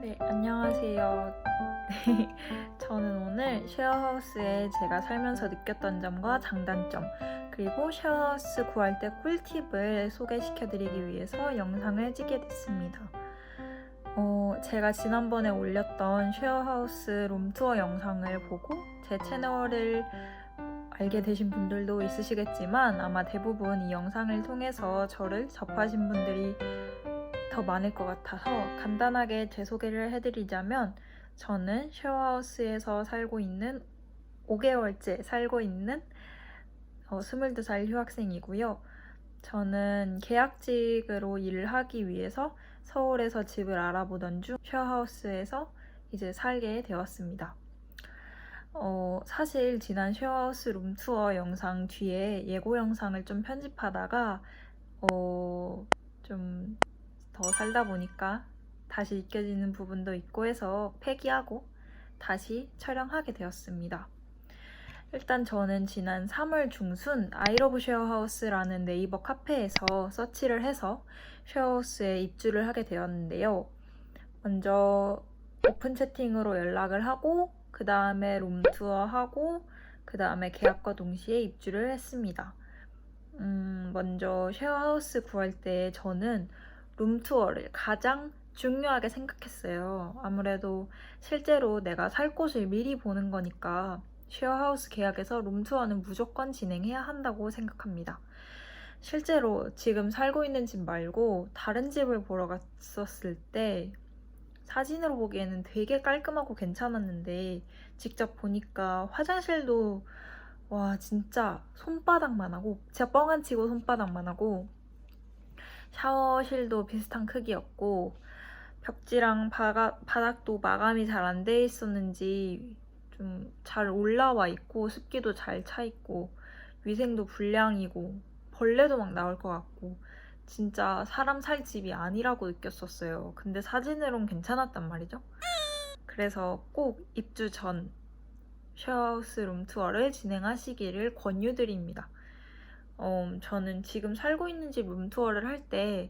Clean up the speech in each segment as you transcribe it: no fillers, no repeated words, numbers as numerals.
네, 안녕하세요. 네, 저는 오늘 쉐어하우스에 제가 살면서 느꼈던 점과 장단점, 그리고 쉐어하우스 구할 때 꿀팁을 소개시켜드리기 위해서 영상을 찍게 됐습니다. 제가 지난번에 올렸던 쉐어하우스 룸투어 영상을 보고 제 채널을 알게 되신 분들도 있으시겠지만 아마 대부분 이 영상을 통해서 저를 접하신 분들이 더 많을 것 같아서 간단하게 제 소개를 해드리자면, 저는 쉐어하우스에서 살고 있는 5개월째 살고 있는 22살 휴학생이고요. 저는 계약직으로 일을 하기 위해서 서울에서 집을 알아보던 중 쉐어하우스에서 이제 살게 되었습니다. 사실 지난 쉐어하우스 룸투어 영상 뒤에 예고 영상을 좀 편집하다가 좀 더 살다 보니까 다시 느껴지는 부분도 있고 해서 폐기하고 다시 촬영하게 되었습니다. 일단 저는 지난 3월 중순 아이러브 쉐어하우스라는 네이버 카페에서 서치를 해서 쉐어하우스에 입주를 하게 되었는데요. 먼저 오픈 채팅으로 연락을 하고 그 다음에 룸투어하고 그 다음에 계약과 동시에 입주를 했습니다. 먼저 쉐어하우스 구할 때 저는 룸투어를 가장 중요하게 생각했어요. 아무래도 실제로 내가 살 곳을 미리 보는 거니까 쉐어하우스 계약에서 룸투어는 무조건 진행해야 한다고 생각합니다. 실제로 지금 살고 있는 집 말고 다른 집을 보러 갔었을 때 사진으로 보기에는 되게 깔끔하고 괜찮았는데 직접 보니까 화장실도 와 진짜 손바닥만 하고, 진짜 뻥 안 치고 손바닥만 하고, 샤워실도 비슷한 크기였고 벽지랑 바닥도 마감이 잘 안 돼 있었는지 좀 잘 올라와 있고 습기도 잘 차 있고 위생도 불량이고 벌레도 막 나올 것 같고 진짜 사람 살 집이 아니라고 느꼈었어요. 근데 사진으론 괜찮았단 말이죠. 그래서 꼭 입주 전 쉐어하우스 룸투어를 진행하시기를 권유드립니다. 저는 지금 살고 있는 집 룸투어를 할 때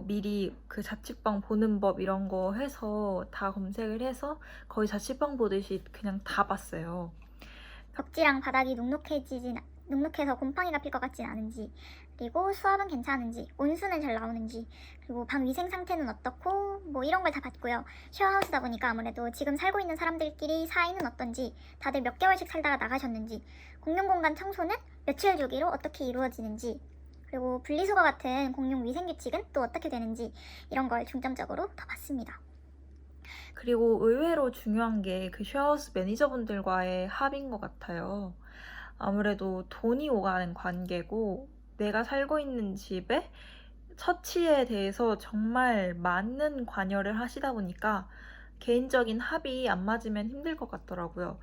미리 그 자취방 보는 법 이런 거 해서 다 검색을 해서 거의 자취방 보듯이 그냥 다 봤어요. 벽지랑 바닥이 눅눅해서 곰팡이가 필 것 같진 않은지, 그리고 수압은 괜찮은지, 온수는 잘 나오는지, 그리고 방 위생 상태는 어떻고 뭐 이런 걸 다 봤고요. 쉐어하우스다 보니까 아무래도 지금 살고 있는 사람들끼리 사이는 어떤지, 다들 몇 개월씩 살다가 나가셨는지, 공용 공간 청소는 며칠 주기로 어떻게 이루어지는지, 그리고 분리수거 같은 공용 위생 규칙은 또 어떻게 되는지, 이런 걸 중점적으로 더 봤습니다. 그리고 의외로 중요한 게 그 쉐어하우스 매니저분들과의 합인 것 같아요. 아무래도 돈이 오가는 관계고 내가 살고 있는 집의 처치에 대해서 정말 많은 관여를 하시다 보니까 개인적인 합이 안 맞으면 힘들 것 같더라고요.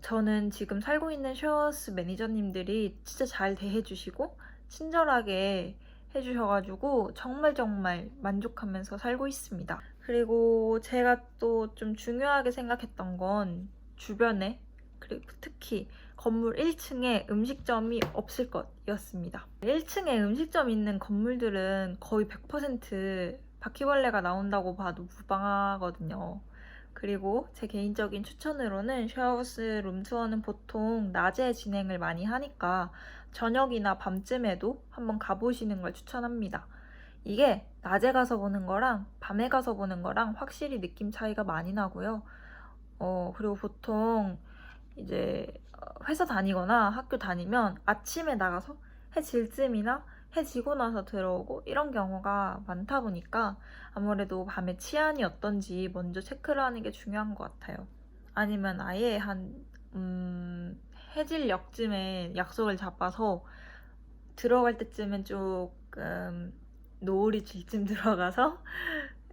저는 지금 살고 있는 쉐어하우스 매니저님들이 진짜 잘 대해주시고 친절하게 해주셔가지고 정말 만족하면서 살고 있습니다. 그리고 제가 또 좀 중요하게 생각했던 건 주변에, 그리고 특히 건물 1층에 음식점이 없을 것이었습니다. 1층에 음식점 있는 건물들은 거의 100% 바퀴벌레가 나온다고 봐도 무방하거든요. 그리고 제 개인적인 추천으로는 쉐어하우스 룸투어는 보통 낮에 진행을 많이 하니까 저녁이나 밤쯤에도 한번 가보시는 걸 추천합니다. 이게 낮에 가서 보는 거랑 밤에 가서 보는 거랑 확실히 느낌 차이가 많이 나고요. 그리고 보통 이제 회사 다니거나 학교 다니면 아침에 나가서 해 질 쯤이나 해 지고 나서 들어오고 이런 경우가 많다 보니까 아무래도 밤에 치안이 어떤지 먼저 체크를 하는 게 중요한 것 같아요. 아니면 아예 해질녘쯤에 약속을 잡아서 들어갈 때쯤엔 조금 노을이 질 쯤 들어가서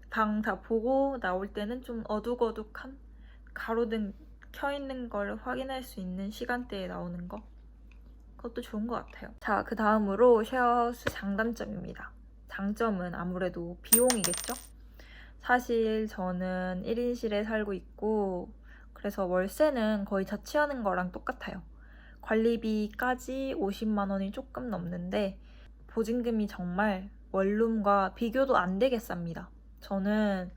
방 다 보고 나올 때는 좀 어둑어둑한 가로등 켜있는 걸 확인할 수 있는 시간대에 나오는 거, 그것도 좋은 것 같아요. 자, 그 다음으로 쉐어하우스 장단점입니다. 장점은 아무래도 비용이겠죠? 사실 저는 1인실에 살고 있고 그래서 월세는 거의 자취하는 거랑 똑같아요. 관리비까지 50만 원이 조금 넘는데 보증금이 정말 원룸과 비교도 안 되게 쌉니다. 저는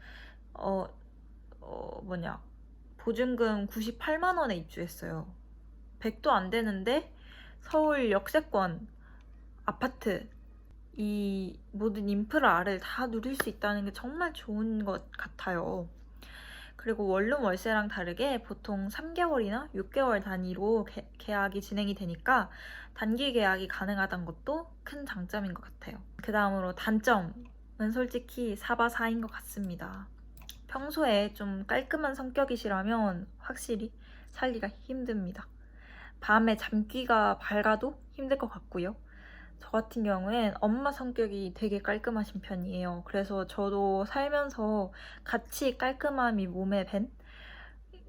보증금 98만 원에 입주했어요. 100도 안 되는데 서울 역세권 아파트 이 모든 인프라를 다 누릴 수 있다는 게 정말 좋은 것 같아요. 그리고 원룸 월세랑 다르게 보통 3개월이나 6개월 단위로 계약이 진행이 되니까 단기 계약이 가능하다는 것도 큰 장점인 것 같아요. 그 다음으로 단점은 솔직히 4바4인 것 같습니다. 평소에 좀 깔끔한 성격이시라면 확실히 살기가 힘듭니다. 밤에 잠귀가 밝아도 힘들 것 같고요. 저 같은 경우엔 엄마 성격이 되게 깔끔하신 편이에요. 그래서 저도 살면서 같이 깔끔함이 몸에 밴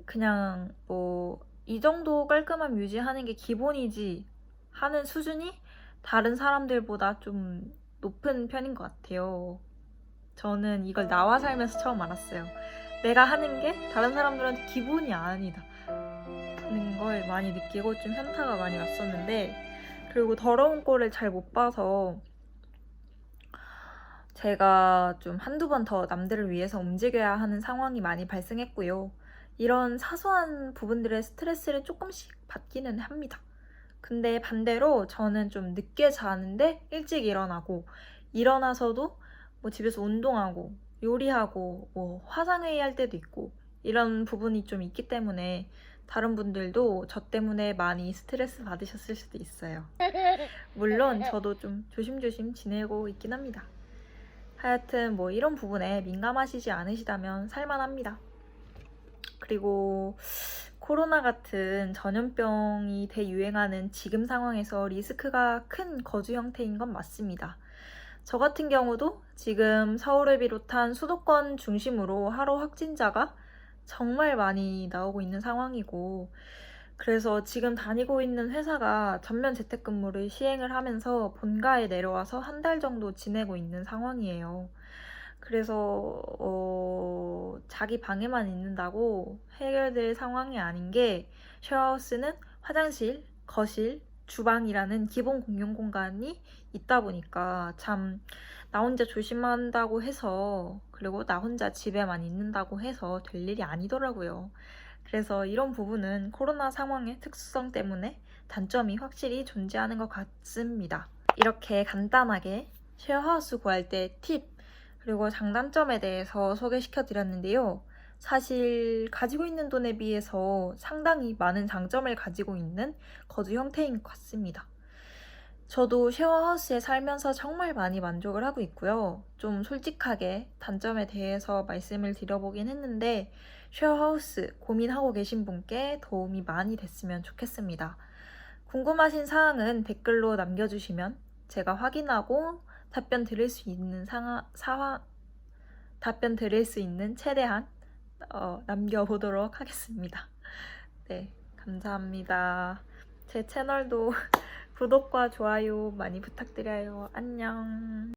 그냥 뭐 이 정도 깔끔함 유지하는 게 기본이지 하는 수준이 다른 사람들보다 좀 높은 편인 것 같아요. 저는 이걸 나와 살면서 처음 알았어요. 내가 하는 게 다른 사람들한테 기본이 아니다 는 걸 많이 느끼고 좀 현타가 많이 왔었는데, 그리고 더러운 꼴을 잘 못 봐서 제가 좀 한두 번 더 남들을 위해서 움직여야 하는 상황이 많이 발생했고요. 이런 사소한 부분들의 스트레스를 조금씩 받기는 합니다. 근데 반대로 저는 좀 늦게 자는데 일찍 일어나고, 일어나서도 뭐 집에서 운동하고 요리하고 뭐 화상회의 할 때도 있고 이런 부분이 좀 있기 때문에 다른 분들도 저 때문에 많이 스트레스 받으셨을 수도 있어요. 물론 저도 좀 조심조심 지내고 있긴 합니다. 하여튼 뭐 이런 부분에 민감하시지 않으시다면 살만합니다. 그리고 코로나 같은 전염병이 대유행하는 지금 상황에서 리스크가 큰 거주 형태인 건 맞습니다. 저 같은 경우도 지금 서울을 비롯한 수도권 중심으로 하루 확진자가 정말 많이 나오고 있는 상황이고, 그래서 지금 다니고 있는 회사가 전면 재택근무를 시행을 하면서 본가에 내려와서 한 달 정도 지내고 있는 상황이에요. 그래서 자기 방에만 있는다고 해결될 상황이 아닌 게, 쉐어하우스는 화장실, 거실, 주방이라는 기본 공용 공간이 있다 보니까 참 나 혼자 조심한다고 해서, 그리고 나 혼자 집에만 있는다고 해서 될 일이 아니더라고요. 그래서 이런 부분은 코로나 상황의 특수성 때문에 단점이 확실히 존재하는 것 같습니다. 이렇게 간단하게 쉐어하우스 구할 때 팁, 그리고 장단점에 대해서 소개시켜 드렸는데요. 사실 가지고 있는 돈에 비해서 상당히 많은 장점을 가지고 있는 거주 형태인 것 같습니다. 저도 쉐어하우스에 살면서 정말 많이 만족을 하고 있고요. 좀 솔직하게 단점에 대해서 말씀을 드려보긴 했는데, 쉐어하우스 고민하고 계신 분께 도움이 많이 됐으면 좋겠습니다. 궁금하신 사항은 댓글로 남겨주시면 제가 확인하고 답변 드릴 수 있는 답변 드릴 수 있는 최대한 남겨보도록 하겠습니다. 네, 감사합니다. 제 채널도 구독과 좋아요 많이 부탁드려요. 안녕.